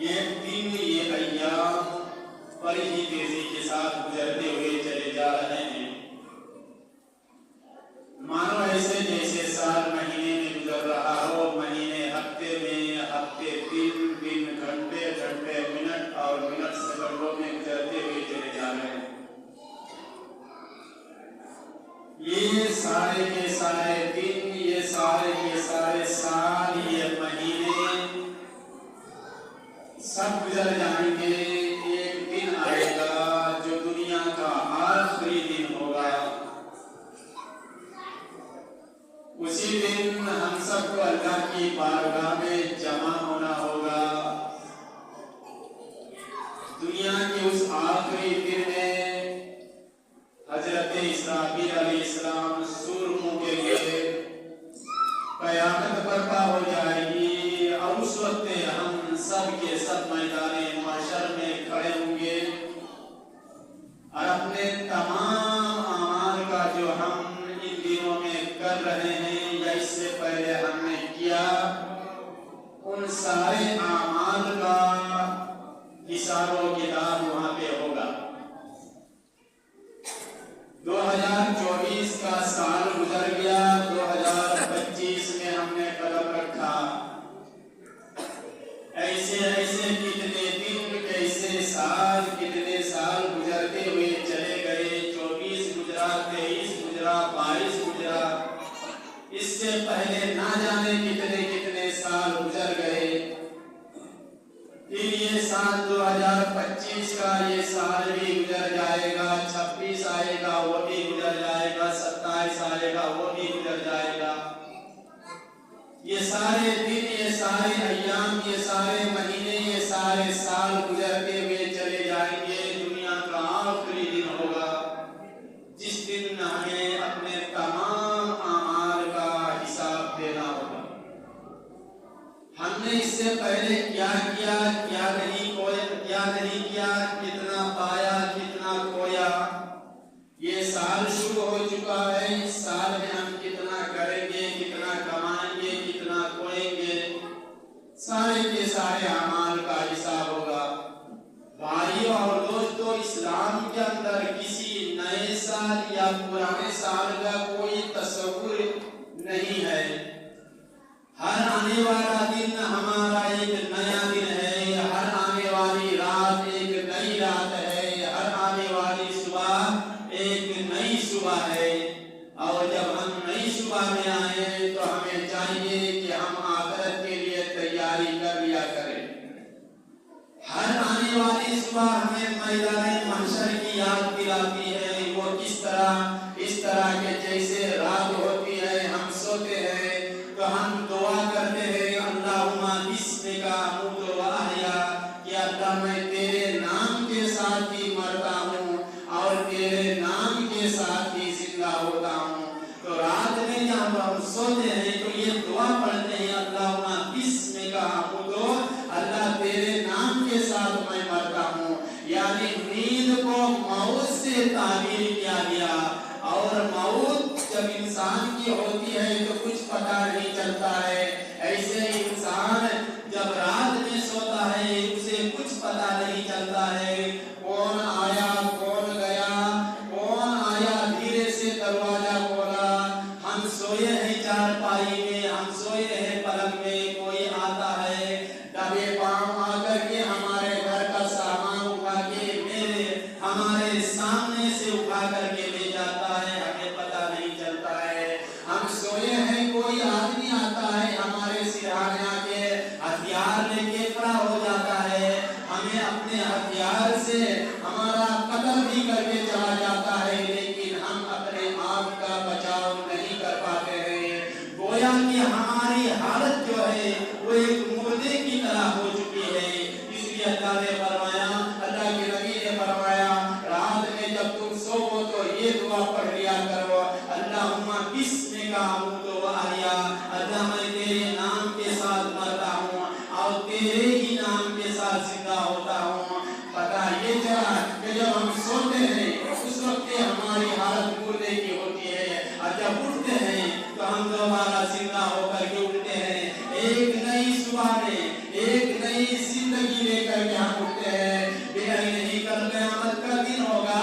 یہ دن یہ ایام بڑی ہی تیزی کے ساتھ گزرتے ہوئے چلے جا رہے ہیں، مانو ایسے جیسے سال مہینے میں گزر رہا ہو، مہینے ہفتے میں، ہفتے دن، دن گھنٹے، گھنٹے منٹ اور منٹ سیکنڈوں میں گزرتے ہوئے چلے جا رہے ہیں۔ یہ سارے کے سارے دن، یہ سارے کے سارے سال، یہ مہینے سب گزر جائیں گے۔ ایک دن آئے گا جو دنیا کا آخری دن ہوگا، اسی دن ہم سب کو اللہ کی بارگاہ میں جمع ہونا ہوگا۔ دنیا کے اس آخری دن میں حضرت اسرافیل علیہ السلام سور منہ کے لیے قیامت برپا ہو جائے گی، اور اس وقت ہم سب کے سب میدان محشر میں کھڑے ہوں گے، اور اپنے تمام اعمال کا جو ہم ان دنوں میں کر رہے ہیں یا اس سے پہلے ہم نے کیا، ان سارے اعمال کا حساب و کتاب وہاں پہ ہوگا۔ 2024 کا سال گزر گیا، 2025 میں ہم نے قدم رکھا۔ ایسے ایسے کتنے دن، کیسے سال، کتنے سال گزرتے ہوئے چلے گئے۔ 24 گزرا، 23 گزرا، 22 گزرا، اس سے پہلے نہ جانے کتنے کتنے سال گزر گئے۔ پھر یہ سال 2025 کا یہ سال بھی گزر جائے گا، 26 آئے گا وہ بھی گزر جائے گا، 27 آئے گا وہ بھی گزر جائے گا۔ یہ سارے دن، یہ سارے ایام، یہ سارے مہینے، یہ سارے سال گزرتے ہوئے چلے جائیں گے۔ دنیا کا آخری دن ہوگا جس دن ہمیں اپنے تمام اعمال کا حساب دینا ہوگا۔ ہم نے اس سے پہلے کیا کیا، کیا نہیں کیا، کتنا پایا، کتنا کھویا۔ یہ سال شروع ہو چکا ہے، اس سال میں ہم کتنا کریں گے، کتنا کمائیں گے، کتنا کھوئیں گے، سارے کے سارے اعمال کا حساب ہوگا۔ بھائیوں اور دوستوں، اسلام کے اندر کسی نئے سال یا پرانے سال کا کوئی تصور نہیں ہے۔ ہر آنے والا دن ہمارا ایک نیا دن ہے، ہر آنے والی رات ایک نئی رات ہے، ہر آنے والی صبح ایک نئی صبح ہے۔ اور جب ہم نئی صبح میں آئیں تو ہمیں چاہیے کہ ہم آخرت کے لیے تیاری کر لیا کریں۔ ہر آنے والی صبح ہمیں میدان محشر کی یاد دلاتی ہے۔ وہ کس طرح، اس طرح کے جیسے رات ہوتی ہے، ہم سوتے ہیں تو ہم دعا کرتے ہیں، اللہم بسمک اموت و احیا، کہ اللہ میں تیرے نام کے ساتھ ہی مرتا ہوں اور تیرے نام کے ساتھ ہی زندہ ہوتا ہوں۔ تو رات میں جب ہم سوتے ہیں تو یہ دعا پڑھتے ہیں، اللہم بسمک اموت، اللہ تیرے نام کے ساتھ میں مرتا ہوں۔ یعنی نیند کو موت سے تعبیر کیا گیا، اور موت جب انسان کی ہوتی ہے تو کچھ پتہ نہیں چلتا ہے۔ ایسے انسان جب رات میں سوتا ہے اسے کچھ پتہ نہیں چلتا ہے، کون آیا کون گیا، کون آیا دھیرے سے دروازہ کھولا، ہم سوئے ہیں چارپائی میں، ہم سوئے ہیں پلنگ میں، کوئی آتا ہے دبے پاؤں آ کر کے ہمارے گھر کا سامان اٹھا کے ہمارے سامنے سے اٹھا کر کے لے جاتا ہے، ہمیں پتہ نہیں چلتا ہے۔ ہم سوئے ہیں، کوئی آدمی آتا ہے ہمارے سرہانے آ کے ہتھیار لے کے کھڑا ہو جاتا ہے، ہمیں اپنے ہتھیار سے ہمارا قتل بھی کر کے چلا جاتا ہے، لیکن ہم اپنے آپ کا بچاؤ نہیں کر پاتے ہیں۔ گویا کہ ہماری حالت جو ہے وہ ایک مردے کی طرح ہو چکی ہے۔ اس لیے اللہ نے فرمایا، اللہ کے نبی نے فرمایا، رات میں جب تم سو تو یہ دعا پڑھ لیا کرو، اللہم بسمک اموت و احیا، اللہ میں تیرے نام کے ساتھ مرتا ہوں اور تیرے ہی نام کے ساتھ زندہ ہوتا ہوں۔ پتہ یہ چلا کہ جب ہم سوتے ہیں اس وقت ہماری حالت مردے کی ہوتی ہے، اور جب اٹھتے ہیں تو ہم دوبارہ زندہ ہو کر کے اٹھتے ہیں۔ ایک نئی صبح میں، ایک نئی जिंदगी लेकर के हम उठते हैं। बेहद नहीं कल क़यामत का दिन होगा,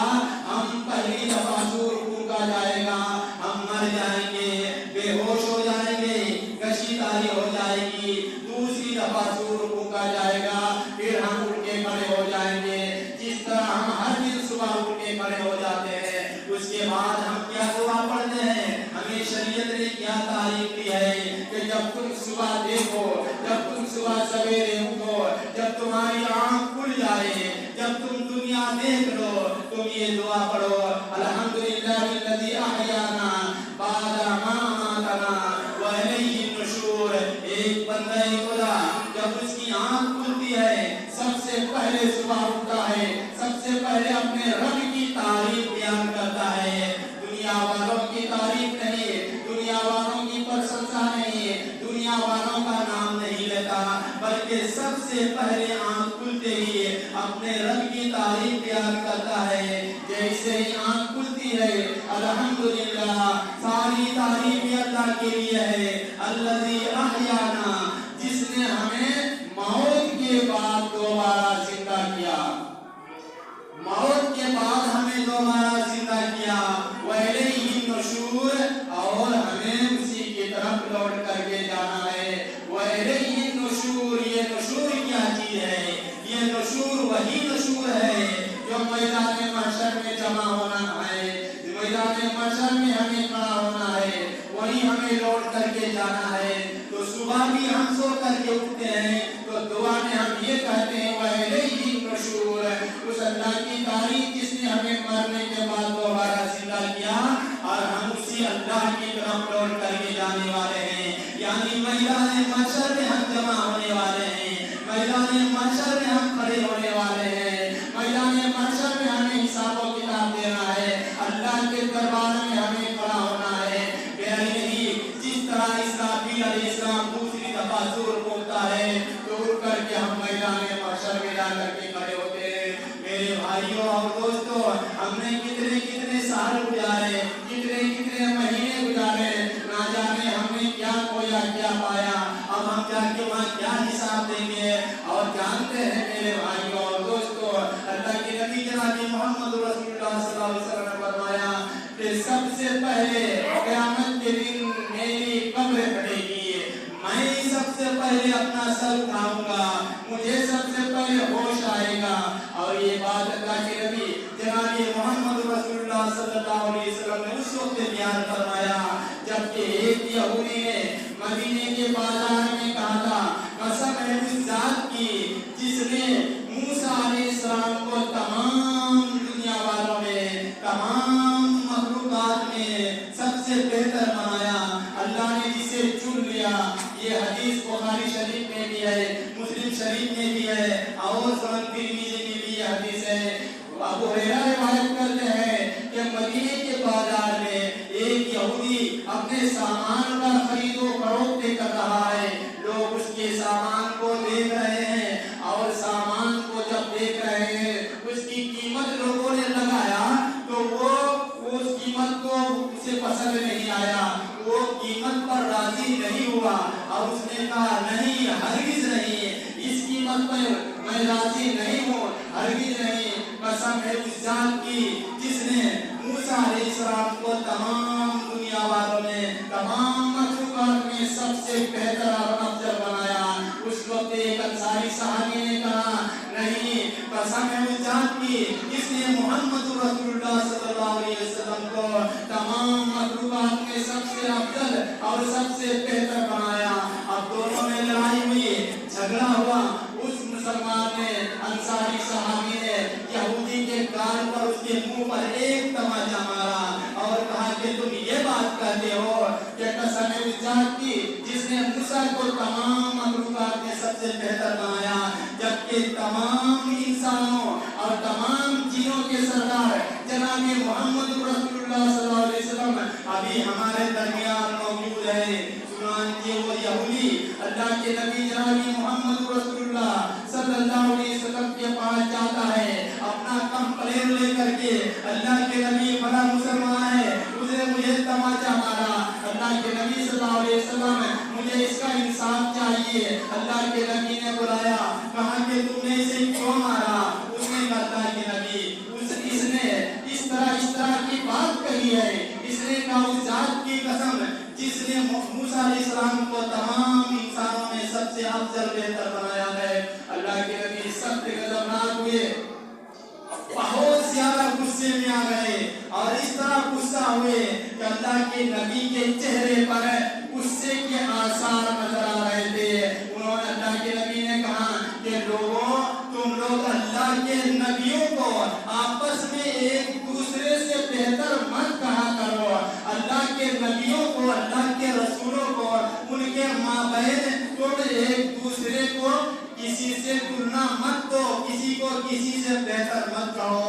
हम पहली दफा सूर फूंका जाएगा, हम मर जाएंगे, बेहोश हो जाएंगे, गशीदारी हो जाएगी, दूसरी दफा सूर फूंका जाएगा, फिर हम उठ के खड़े हो जाएंगे। जिस तरह हम हर दिन सुबह उठ के खड़े हो जाते हैं, उसके बाद हम क्या दुआ पढ़ते हैं? हमें शरीयत ने क्या तारीफ दी है कि जब तुम सुबह देखो, जब तुम सुबह सवेरे उठो, जब तुम्हारी आंख खुल जाए, जब तुम दुनिया देख लो, तुम ये दुआ पढ़ो, अल्हम्दुलिल्लाहिल्लज़ी अहयाना बादा मा अमातना व इलैहि नुशूर। एक बंदा खुदा जब उसकी आंख खुलती है, सबसे पहले सुबह उठता है, सबसे पहले अपने रब की तारीफ बयान करता है। दुनिया वालों की तारीफ नहीं, दुनिया वालों की प्रशंसा नहीं, दुनिया वालों का नाम नहीं लेता, बल्कि सबसे पहले आंख खुलते ही अपने रब की तारीफ बयान करता है। जैसे ही आंख खुलती है, अल्हम्दुलिल्लाह, सारी तारीफ अल्लाह के लिए है। अल्लज़ी अहयाना, जिसने हमें मौत के बाद दोबारा जिंदा किया, मौत के बाद हमें दोबारा जिंदा किया, व इलैहि नुशूर, और हमें उसी की तरफ लौट करके जाना है। व इलैहि नुशूर, ये नुशूर क्या चीज है? ये नुशूर वही नुशूर है जो मैदान महशर में जमा होना है, मैदान महशर में हमें खड़ा होना है, वही हमें लौट करके जाना है। तो सुबह भी हम सो करके उठते हैं, तो दुआ में हम ये कहते हैं व इलैहि नुशूर, उस अल्लाह की तारीफ जिसने हमें मरने के बाद दोबारा जिंदा किया, और हम उसी अल्लाह की तरफ लौट करके जाने वाले हैं। यानी मैदान महशर में हम जमा होने वाले हैं, मैदान महशर में हम खड़े होने वाले हैं, मैदान महशर में हमें हिसाब व किताब देना है, अल्लाह के दरबार में हमें खड़ा होना है। नहीं, जिस तरह इसराफील अलैहिस्सलाम दूसरी दफा सूर फूंकता है, तो उठ करके हम मैदान महशर में जा करके खड़े होते हैं। मेरे भाइयों और दोस्तों, हमने कितने कितने साल गुजारे, कितने कितने महीने गुजारे, ना जाने हमने क्या खोया क्या पाया, अब हम जाके वहाँ क्या हिसाब देंगे। और जानते हैं मेरे भाइयों और दोस्तों, अल्लाह के नबी जनाब मोहम्मद रसूलुल्लाह सल्लल्लाहु अलैहि वसल्लम ने फरमाया कि सबसे पहले क़यामत के दिन मेरी कब्र फटेगी, मैं सबसे पहले अपना सर उठाऊंगा, मुझे सबसे पहले होश आएगा। और ये बात अल्लाह के नबी जनाब मोहम्मद रसूलुल्लाह सल्लल्लाहु अलैहि वसल्लम ने उस वक्त बयान फरमाया जबकि एक यहूदी ने मदीने के बाजार में कहा था, कसम है उस जात की जिसने मूसा अलैहिस्सलाम को तमाम दुनिया वालों में, तमाम मखलूकात में सबसे बेहतर बनाया, अल्लाह ने जिसे चुन लिया। ये हदीस बुखारी शरीफ में भी है, मुस्लिम शरीफ में भी है, और सुनन तिर्मिज़ी में भी ये हदीस है। अबू हुरैरा रिवायत करते हैं कि मदीने के बाजार में एक यहूदी अपने सामान का खरीदो फरोख्त कर रहा है, लोग उसके सामान को देख रहे हैं, और सामान को जब देख रहे हैं, उसकी कीमत लोगों ने लगाया, तो वो उस कीमत को उसे पसंद नहीं आया, वो कीमत पर राजी नहीं हुआ, और उसने कहा नहीं, हरगिज नहीं, इस कीमत पर मैं राजी नहीं हूँ, हरगिज नहीं। कसम है उस जात की जिसने मूसा अलैहिस्सलाम को तमाम दुनिया वालों में, तमाम मखलूकात में सबसे बेहतर और अफजल बनाया। उस वक्त एक अंसारी सहाबी ने कहा नहीं, कसम है उस जात की जिसने मोहम्मद रसूलुल्लाह सल्लल्लाहु अलैहि वसल्लम को तमाम मखलूकात में सबसे अफजल और सबसे बेहतर बनाया। अब दोनों में लड़ाई हुई, झगड़ा हुआ, उस मुसलमान ने, अंसारी सहाबी ने यहूदी के गाल पर, उसके मुंह पर एक तमाचा मारा और कहा कि तुम ये बात कहते हो कि कसम है उस जात की जिसने मूसा को तमाम मखलूकात में सबसे बेहतर बनाया, जबकि तमाम इंसानों और तमाम जिनों के सरदार जनाब मोहम्मद रसूलुल्लाह सल्लल्लाहु अलैहि वसल्लम अभी हमारे दरमियान मौजूद है। सुनांचे वो यहूदी अल्लाह के नबी जनाब मोहम्मद रसूलुल्लाह सल्लल्लाहु अलैहि वसल्लम के पास जाता है, अपना कंप्लेन लेकर के, अल्लाह के नबी बड़ा मुसलमान है, उसने मुझे तमाचा मारा, अल्लाह के नबी सल्लल्लाहु अलैहि वसल्लम मुझे इसका इंसाफ चाहिए। अल्लाह के नबी ने बुलाया, कहा कि तुमने इसे क्यों मारा? उसने कहा अल्लाह के नबी इसने इस तरह की बात कही है। इसने कहा उस जात की कसम जिसने मूसा अलैहिस्सलाम को तमाम इंसानों में सबसे अफजल बेहतर बनाया है। अल्लाह के नबी सख्त गजबनाक हुए, बहुत ज्यादा गुस्से में आ गए और इस तरह गुस्सा हुए कि अल्लाह के नबी के चेहरे पर गुस्से के आसार नजर आ रहे थे। उन्होंने अल्लाह के नबी ने कहा कि लोगों, तुम लोग अल्लाह के नबियों को आपस में एक दूसरे से बेहतर मत कहा करो। अल्लाह के नबियों को, अल्लाह के रसूलों को, उनके माबैन तुम एक दूसरे को किसी से तुलना मत दो, किसी को किसी से बेहतर मत कहो।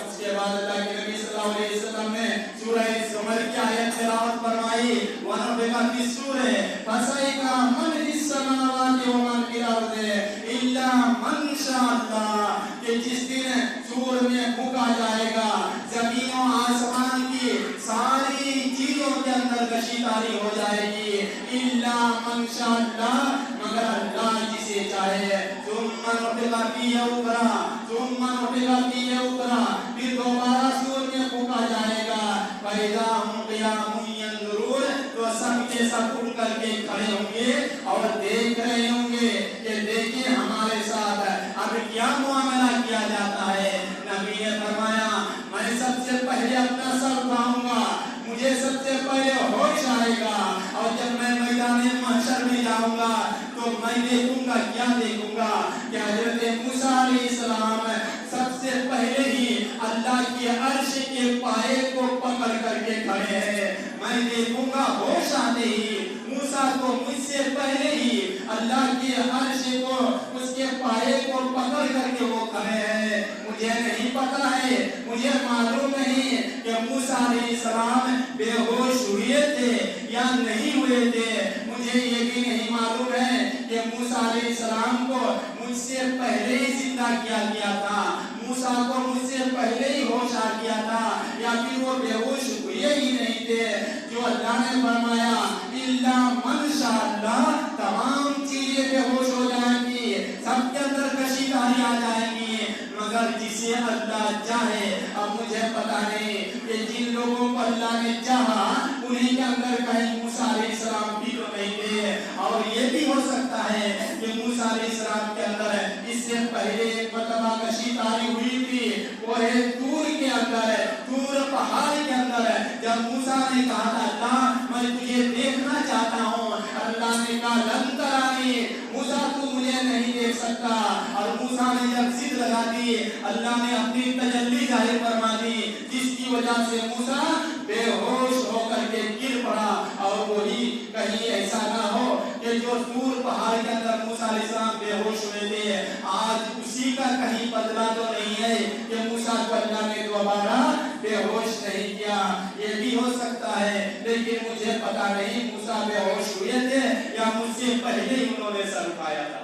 उसके बाद अल्लाह के नबी सल्लल्लाहु अलैहि वसल्लम ने सूरह ज़ुमर की आयत तिलावत फरमाई, वनफ़िख़ फ़िस्सूरि फ़सइक़ा मन फ़िस समावाति व मन फ़िल अर्ज़ि इल्ला मन शाअल्लाह, कि जिस दिन सूर में फूंका जाएगा, जमीन और आसमान की सारी चीजों के अंदर कशीदारी हो जाएगी, इल्ला मन शाअल्लाह, मगर अल्लाह जिसे चाहे। सुम्मा नुफ़िख़ फ़ीहि उख़रा, सुम्मा नुफ़िख़ फ़ीहि उख़रा, फिर दोबारा सूर में फूंका जाएगा। फ़इज़ा हुम क़ियामुन यंज़ुरून, तो सब के सब उठ करके खड़े होंगे और देख रहे होंगे कि देखिए हमारे साथ अब क्या मुआमला किया जाता है। नबी ने फरमाया, मैं सबसे पहले अपना सर उठाऊंगा, मुझे सबसे पहले होश आएगा, और जब मैं मैदान महशर में जाऊंगा तो मैं देखूंगा, क्या देखूंगा कि हजरत मूसा अलैहिस्सलाम सबसे पहले ही अल्लाह के अर्श के पाए को पकड़ करके खड़े हैं। मैं देखूंगा होश आते ही मूसा को मुझसे पहले ही अल्लाह के अर्श को, उसके पाए को पकड़ करके वो खड़े हैं। मुझे नहीं पता है, मुझे मालूम नहीं कि मूसा अलैहिस्सलाम बेहोश हुए थे या नहीं हुए थे। मुझे ये भी नहीं मालूम है कि मूसा अलैहिस्सलाम को मुझसे पहले ही जिंदा किया गया था, मूसा को मुझसे पहले ही होश आ गया था, या फिर वो बेहोश हुए ही नहीं थे। जो अल्लाह ने फरमाया इल्ला मन शाअल्लाह, तमाम चीजें बेहोश हो जाएंगी, सबके अंदर कशीदारी आ जाएंगी, मगर जिसे अल्लाह चाहे। अब मुझे पता नहीं कि जिन लोगों को अल्लाह ने चाहा उन्हीं के अंदर कहीं मूसा अलैहिस्सलाम भी तो नहीं थे, और ये भी हो सकता है कि मूसा अलैहिस्सलाम के अंदर इससे पहले एक मरतबा कशीदारी हुई थी। वो है तूर के अंदर, तूर पहाड़ के अंदर, जब मूसा ने कहा था अल्लाह मैं तुझे देखना चाहता हूँ, अल्लाह ने कहा लन तरानी, मूसा तू मुझे नहीं देख सकता। और मूसा ने जब जिद लगा दी, अल्लाह ने अपनी तजल्ली जाहिर फरमा दी, जिसकी वजह से मूसा बेहोश होकर के गिर पड़ा। और वही कहीं ऐसा ना हो कि जो तूर पहाड़ के अंदर मूसा अलैहिस्सलाम बेहोश हुए थे, आज उसी का कहीं बदला तो नहीं है कि मूसा को अल्लाह ने दोबारा बेहोश नहीं किया। ये भी हो सकता है, लेकिन मुझे पता नहीं मूसा बेहोश हुए थे या मुझसे पहले ही उन्होंने सर उठाया था।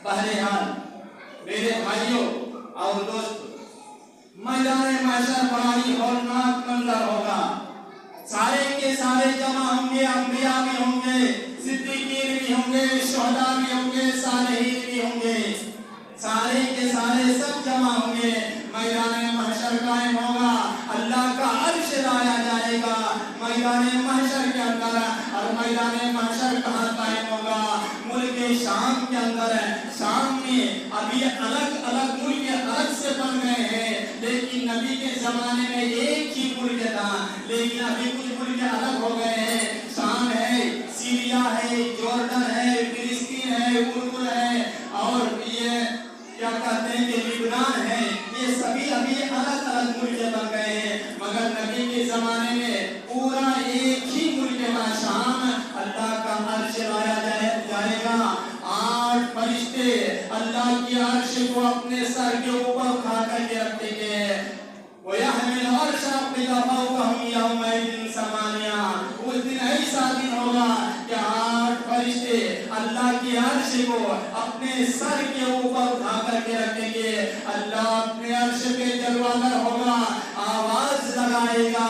बहरहाल मेरे भाइयों और दोस्तों, मैदान महशर बड़ा ही हौलनाक मंजर होगा। सारे के सारे जमा होंगे, अंबिया भी होंगे, सिद्दीकीन भी होंगे, शुहदा भी होंगे, सालेहीन भी होंगे, सारे के सारे सब जमा होंगे। मैदान महशर कायम होगा, अल्लाह का अर्श लाया जाएगा मैदान महशर के अंदर। और मैदान महशर कहाँ कायम होगा? मुल्क शाम के अंदर। शाम में अभी अलग अलग मुल्क अलग से बन गए हैं, लेकिन नबी के जमाने में एक ही मुल्क था, लेकिन अभी कुछ मुल्क अलग हो गए हैं। शाम है, सीरिया है, जॉर्डन है, फिलिस्तीन है, उर्दू है, और ये क्या कहते हैं कि लिबनान है। ये सभी अभी अलग अलग मुल्क बन गए हैं, मगर नबी के जमाने में पूरा एक ही मुल्क का शाम। अल्लाह का अर्श लाया जाएगा, 8 फरिश्ते अल्लाह की अर्श को अपने सर के ऊपर उठा करके रखेंगे। वयहमिल अर्श फौकहुम यौमइज़िन समानिया। उस दिन ऐसा दिन होगा कि 8 फरिश्ते अल्लाह की अर्श को अपने सर के ऊपर उठा करके रखेंगे। अल्लाह अपने अर्श पे जलवागर होगा, आवाज लगाएगा,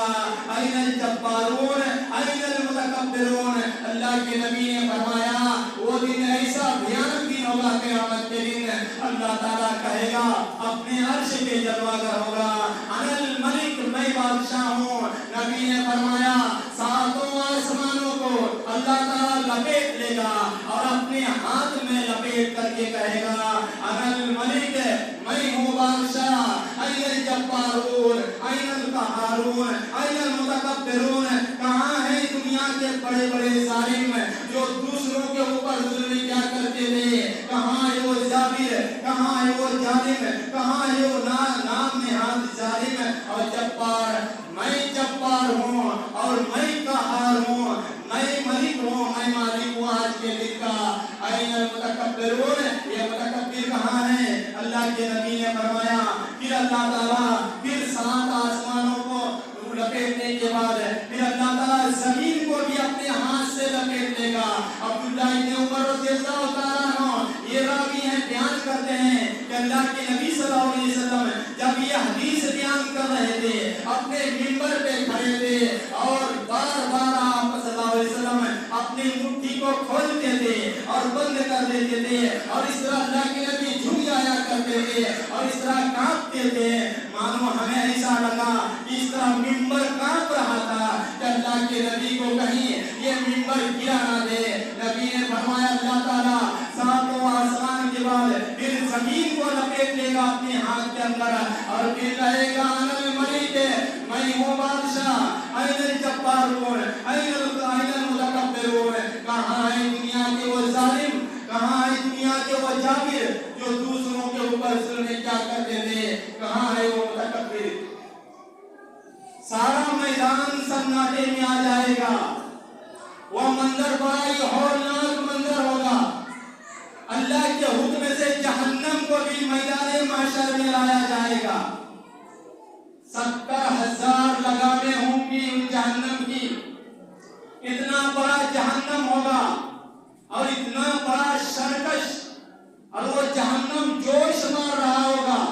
ऐनल जब्बारून ऐनल मुतकब्बिरून। अल्लाह के नबी ने फरमाया वो दिन ऐसा भयानक दिन होगा क़यामत قیامت کے دن اللہ تعالیٰ کہے گا اپنے عرش کے جلوہ گر ہوگا انا الملک میں بادشاہ ہوں. نبی نے فرمایا ساتوں آسمانوں کو اللہ تعالیٰ لپیٹ لے گا اور اپنے ہاتھ میں لپیٹ کر کے کہے گا انا الملک میں ہوں بادشاہ. این الجبارون این القہارون این المتکبرون کہاں ہیں دنیا کے بڑے بڑے ظالم جو دوسروں کے اوپر ظلم کیا کرتے تھے؟ کہاں ہے وہ جابر؟ کہاں ہے وہ ظالم؟ کہاں ہے وہ نام نہاد ظالم اور جبار؟ میں جبار ہوں اور میں قہار ہوں، میں ملک ہوں، میں مالک ہوں آج کے دن کا. این المتکبرون یہ متکبر کہاں ہیں؟ اللہ کے نبی نے فرمایا پھر اللہ تعالیٰ پھر 7 آسمانوں کو لپیٹنے کے بعد پھر اللہ تعالیٰ زمین کو بھی اپنے ہاتھ سے لپیٹ لے گا. عبداللہ ابن عمر رضی اللہ تعالیٰ عنہ یہ راوی ہیں بیان کرتے ہیں کہ اللہ کے نبی صلی اللہ علیہ وسلم جب یہ حدیث بیان کر رہے تھے اپنے منبر پہ کھڑے تھے اور بار بار آپ صلی اللہ علیہ وسلم اپنی مٹھی کو کھولتے تھے اور بند کر دیتے تھے اور اس طرح اللہ کے نبی جھک جایا کرتے تھے اور اس طرح کانپتے تھے. مانو ہمیں ایسا لگا اس طرح منبر کانپ رہا تھا کہ اللہ کے نبی کو کہیں یہ منبر گرا نہ دے. نبی نے فرمایا اللہ تعالیٰ 7 آسمان کے بعد پھر زمین کو لپیٹ لے گا اپنے ہاتھ کے اندر اور پھر کہے گا انا الملک میں ہوں بادشاہ. این الجبارون این المتکبرون کہاں ہے دنیا کے وہ ظالم؟ کہاں ہے دنیا کے وہ جابر جو دوسروں کے اوپر ظلم کیا کرتے تھے؟ کہاں ہے وہ متکبر؟ سارا میدان سناٹے میں آ جائے گا. وہ منظر بڑا ہی ہولناک منظر ہوگا. اللہ کے حکم سے جہنم کو بھی میدان محشر میں لایا جائے گا. 70,000 لگامیں ہوں گی ان جہنم کی. اتنا بڑا جہنم ہوگا اور اتنا بڑا سرکش اور وہ جہنم جوش مار رہا ہوگا.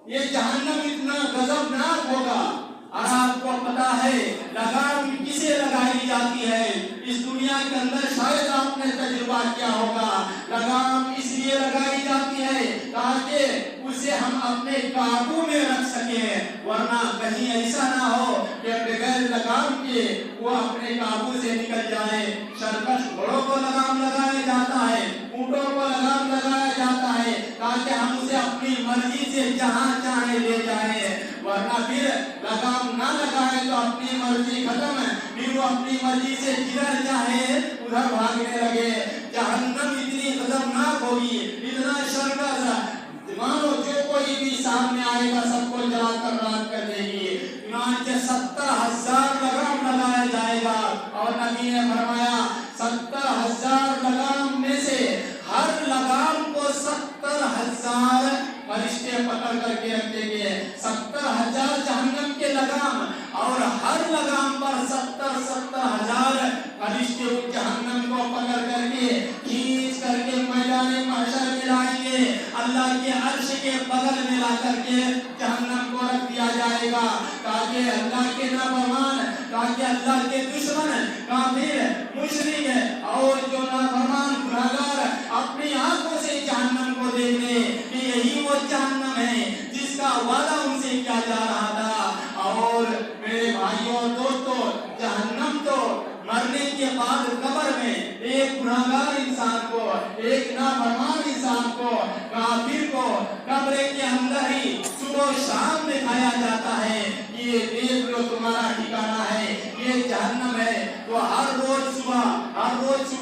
یہ جہنم اتنا غضبناک ہوگا. اور آپ کو پتا ہے لگام کسے لگائی جاتی ہے؟ اس دنیا کے اندر شاید آپ نے تجربہ کیا ہوگا. لگام اس لیے لگائی جاتی ہے تاکہ اسے ہم اپنے قابو میں رکھ سکیں، ورنہ کہیں ایسا نہ ہو کہ بغیر لگام کے وہ اپنے قابو سے نکل جائے. سرکش گھوڑوں کو لگام لگایا جاتا ہے، اونٹوں کو لگام لگایا جاتا ہے تاکہ ہم اسے اپنی مرضی سے جہاں چاہے لے جائیں، ورنہ پھر لگام نہ لگائے تو اپنی مرضی ختم ہے، پھر وہ اپنی مرضی سے جدھر چاہے ادھر بھاگنے لگے. جہنم اتنی خطرناک ہوگی، اتنا شرکش مانو جو کوئی بھی سامنے آئے گا سب کو جلا کر راکھ کر دے گی. چنانچہ 70,000 لگام لگایا جائے گا اور نبی نے فرمایا 70,000 لگام میں سے ہر لگام کو 70,000 فرشتے پکڑ کر کے رکھیں گے. 70,000 جہنم کے لگام اور ہر لگام پر 70,000 فرشتے اس جہنم کو پکڑ کر کے کھینچ کر کے میدان محشر میں لائیں گے. اللہ کے عرش کے بغل میں لا کر کے جہنم کو رکھ دیا جائے گا تاکہ اللہ کے نافرمان، تاکہ اللہ کے دشمن، کافر، مشرک اور جو نافرمان گناہگار اپنی آنکھوں سے جہنم کو دیکھ لیں کہ یہی وہ جہنم ہے جس کا وعدہ ان سے کیا جا رہا تھا. اور میرے بھائیوں اور دوستوں، جہنم تو مرنے کے بعد قبر میں ایک گناہگار انسان کو، ایک نافرمان انسان کو، کافر کو قبر کے اندر ہی صبح و شام دکھایا جاتا ہے. یہ دیکھ لو تمہارا ٹھکانہ ہے، یہ جہنم ہے. تو ہر روز صبح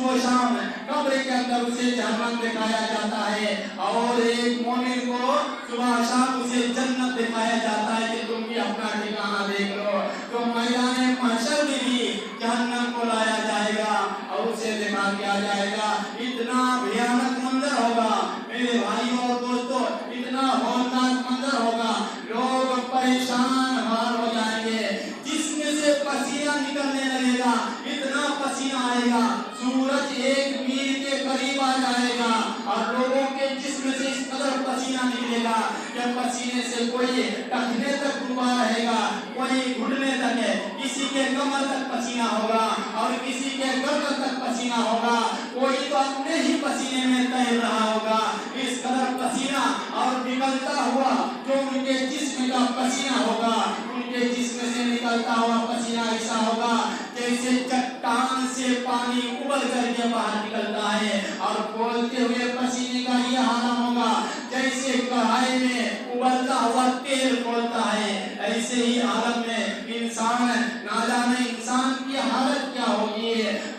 و شام قبر کے اندر اسے جہنم دکھایا جاتا ہے اور ایک مومن کو صبح و شام اسے جنت دکھایا جاتا ہے کہ تم بھی اپنا ٹھکانہ دیکھ لو. تو میدان محشر میں بھی جہنم کو لایا جائے گا اور اسے دکھا دیا جائے گا. اتنا بھیانک منظر ہوگا میرے بھائیوں اور دوستوں، اتنا ہولناک منظر ہوگا، لوگ پریشان حال ہو جائیں گے. جسم سے پسینہ نکلنے لگے گا، اتنا پسینہ آئے گا سورج 1 میل کے قریب آ جائے گا اور لوگوں کے جسم سے اس قدر پسینہ نکلے گا کہ अपने पसीने से कोई टखने तक डूबा रहेगा, कोई घुटने तक है, किसी के कमर तक पसीना होगा और किसी के गर्दन तक पसीना होगा, कोई तो अपने ही पसीने में तैर रहा होगा। इस कदर पसीना और निकलता हुआ जो उनके जिस्म का पसीना होगा, उनके जिस्म से निकलता हुआ पसीना ऐसा होगा जैसे चट्टान से पानी उबल करके बाहर निकलता है, और बोलते हुए पसीने का ये हाल होगा जैसे कढ़ाई में उबलता हुआ तेल खोलता है। ऐसे ही आलम में इंसान, ना जाने इंसान की हालत क्या होगी,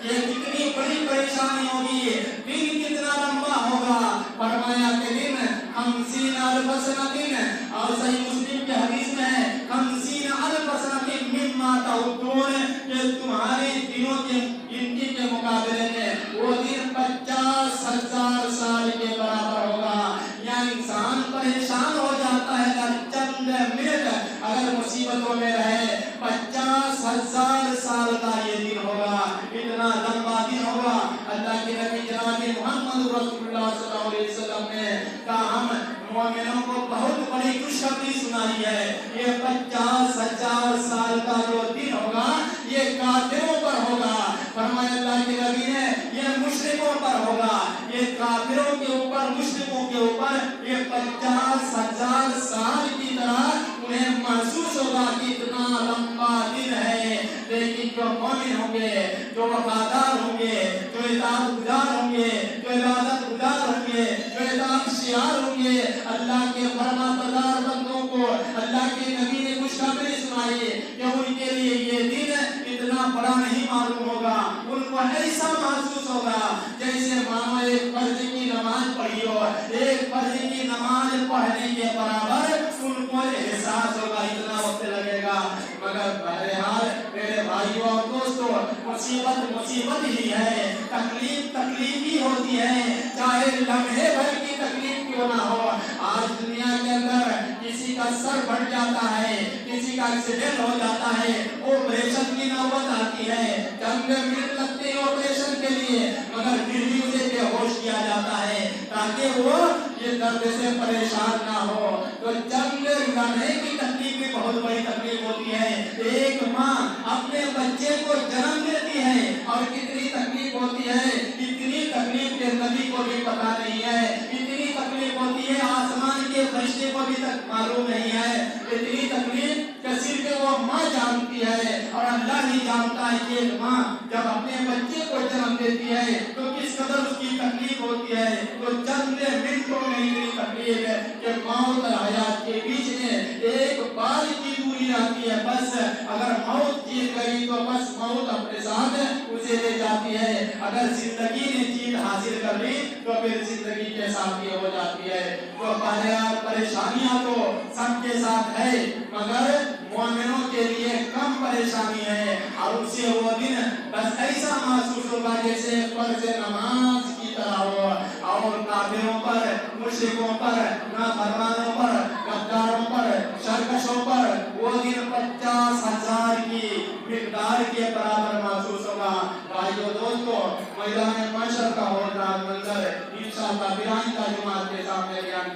ये कितनी बड़ी परेशानी होगी, दिन कितना लंबा होगा। फरमाया के दिन 50 अल्फ सनतिन, और सही मुस्लिम के हदीस में है 50 अल्फ सनतिन मिम्मा तउद्दून, कि तुम्हारे दिनों के गिनती के मुकाबले में वो दिन 50,000 साल के बराबर होगा। या इंसान परेशान हो जाता है अगर चंद मिनट अगर मुसीबतों में रहे, 50,000 साल का ये दिन होगा, इतना लंबा दिन होगा। अल्लाह के नबी जनाब मोहम्मद रसूलुल्लाह सल्लल्लाहु अलैहि वसल्लम ने कहा हम मोमिनों को बहुत बड़ी खुशखबरी सुनाई है, ये 50,000 साल का जो दिन होगा ये काफिरों पर होगा। फरमाया अल्लाह के नबी ने ये मुश्रिकों पर होगा, ये काफिरों के ऊपर, मुश्रिकों के ऊपर ये 50,000 साल की तरह उन्हें महसूस होगा कि इतना लंबा दिन है। लेकिन जो मोमिन होंगे, जो वफादार होंगे, जो इताअत गुजार होंगे, जो इबादत गुजार होंगे, जो इताअत शियार होंगे, अल्लाह के फरमाबरदार बंदों को अल्लाह के नबी ने खुशखबरी सुनाई कि उनके लिए ये दिन इतना बड़ा नहीं मालूम होगा, उनको ऐसा महसूस होगा जैसे मानो एक फर्ज की नमाज पढ़ी हो, एक फर्ज की नमाज पढ़ने के बराबर उनको एहसास होगा, इतना वक्त लगेगा। मगर बहरहाल मेरे भाइयों और दोस्तों, मुसीबत मुसीबत ही है, तकलीफ तकलीफ ही होती है, चाहे लम्हे भर की तकलीफ क्यों ना हो। आज दुनिया के अंदर किसी का सर फट जाता है, किसी का एक्सीडेंट हो जाता है, ऑपरेशन की नौबत आती है, चंद मिनट लगते हैं ऑपरेशन के लिए, मगर फिर भी उसे बेहोश किया जाता है ताकि वो ये दर्द से परेशान ना हो। तो चंद लम्हे की तकलीफ भी बहुत बड़ी तकलीफ होती है। एक माँ अपने बच्चे को जन्म देती है और कितनी तकलीफ होती है, इतनी तकलीफ के नबी को भी पता नहीं है, इतनी तकलीफ होती है आसमान के फरिश्ते को भी तक मालूम नहीं है, इतनी तकलीफ कि सिर्फ वो माँ जानती है और अल्लाह ही जानता है कि एक माँ जब अपने बच्चे को जन्म देती है तो किस कदर उसकी तकलीफ होती है। तो चंद मिनटों में इतनी तकलीफ है कि मौत और हयात के बीच में एक बार की दूरी रहती है, बस अगर मौत जीत गई तो बस मौत अपने साथ उसे ले जाती है, अगर जिंदगी ने जीत हासिल कर ली तो फिर जिंदगी के साथ ही हो जाती है। तो परेशानियां तो सबके साथ है, मगर मोमिनों के लिए कम परेशानी है, और उससे वो दिन बस ऐसा महसूस होगा जैसे फर्ज नमाज की तरह हो। और काफिरों पर, मुश्रिकों पर, नाफरमानों पर, गद्दारों पर, सरकशों पर वो दिन 50,000 की मिकदार के बराबर महसूस होगा। भाइयों दोस्तों, मैदान महशर का होलनाक मंजर इंशाअल्लाह बिरान का जुमात के सामने बयान